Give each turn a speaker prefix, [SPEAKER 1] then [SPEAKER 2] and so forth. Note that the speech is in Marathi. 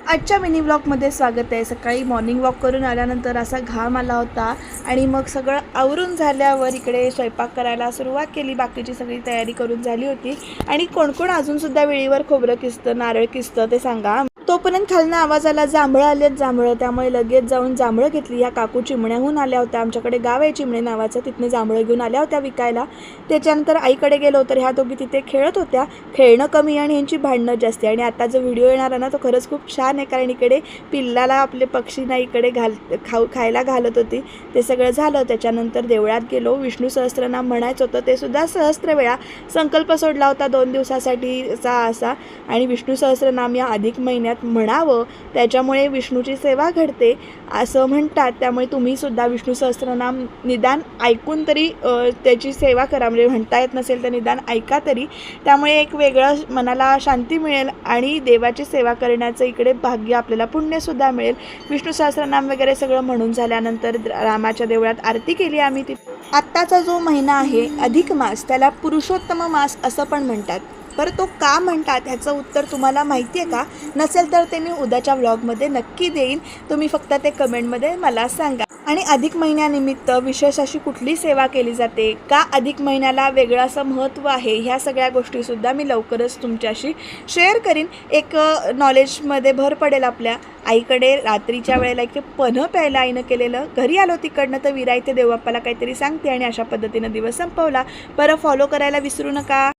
[SPEAKER 1] आजच्या मिनी व्लॉगमध्ये स्वागत आहे। सकाळी मॉर्निंग वॉक करून आल्यानंतर असा घाम आला होता आणि मग सगळं आवरून झाल्यावर इकडे स्वयंपाक करायला सुरुवात केली। बाकीची सगळी तयारी करून झाली होती आणि कोण कोण अजूनसुद्धा वेळीवर खोबरं किसतं नारळ किसतं ते सांगा। तोपर्यंत खालनं आवाज आला जांभळं आलेत जांभळं, त्यामुळे लगेच जाऊन जांभळं घेतली। ह्या काकू चिमण्याहून आल्या होत्या, आमच्याकडे गाव आहे चिमणे नावाचं, तिथनं जांभळं घेऊन आल्या होत्या विकायला। त्याच्यानंतर आईकडे गेलो तर ह्या दोघी तिथे खेळत होत्या। खेळणं कमी आणि ह्यांची भांडणं जास्त। आणि आता जो व्हिडिओ येणार आहे ना तो खरंच खूप छान आहे, कारण इकडे पिल्लाला आपले पक्षींना इकडे खायला घालत होती। ते सगळं झालं। त्याच्यानंतर देवळात गेलो, विष्णू सहस्त्रनाम म्हणायचं होतं, ते सुद्धा सहस्त्र वेळा संकल्प सोडला होता 2 दिवसासाठीचा असा। आणि विष्णू सहस्त्रनाम या अधिक महिन्यात म्हणावं, त्याच्यामुळे विष्णूची सेवा घडते असं म्हणतात। त्यामुळे तुम्ही सुद्धा विष्णू सहस्त्रनाम निदान ऐकून तरी त्याची सेवा करा, म्हणजे म्हणता येत नसेल तर निदान ऐका तरी। त्यामुळे एक वेगळं मनाला शांती मिळेल आणि देवाची सेवा करण्याचं इकडे भाग्य आपल्याला पुण्यसुद्धा मिळेल। विष्णू सहस्त्रनाम वगैरे सगळं म्हणून झाल्यानंतर रामाच्या देवळात आरती केली आम्ही। आत्ताचा जो महिना आहे अधिक मास, त्याला पुरुषोत्तम मास असं पण म्हणतात। बरं तो का म्हणतात ह्याचं उत्तर तुम्हाला माहिती आहे का? नसेल तर ते मी उद्याच्या व्लॉगमध्ये नक्की देईन, तुम्ही फक्त ते कमेंटमध्ये मला सांगा। आणि अधिक महिन्यानिमित्त विशेष अशी कुठली सेवा केली जाते का, अधिक महिन्याला वेगळं असं महत्त्व आहे, ह्या सगळ्या गोष्टीसुद्धा मी लवकरच तुमच्याशी शेअर करीन। एक नॉलेजमध्ये भर पडेल आपल्या। आईकडे रात्रीच्या वेळेला एक पन्हं प्यायला आईनं केलेलं, घरी आलो तिकडनं तर विरा इथे देवबाप्पाला काहीतरी सांगते आणि अशा पद्धतीनं दिवस संपवला। बरं फॉलो करायला विसरू नका।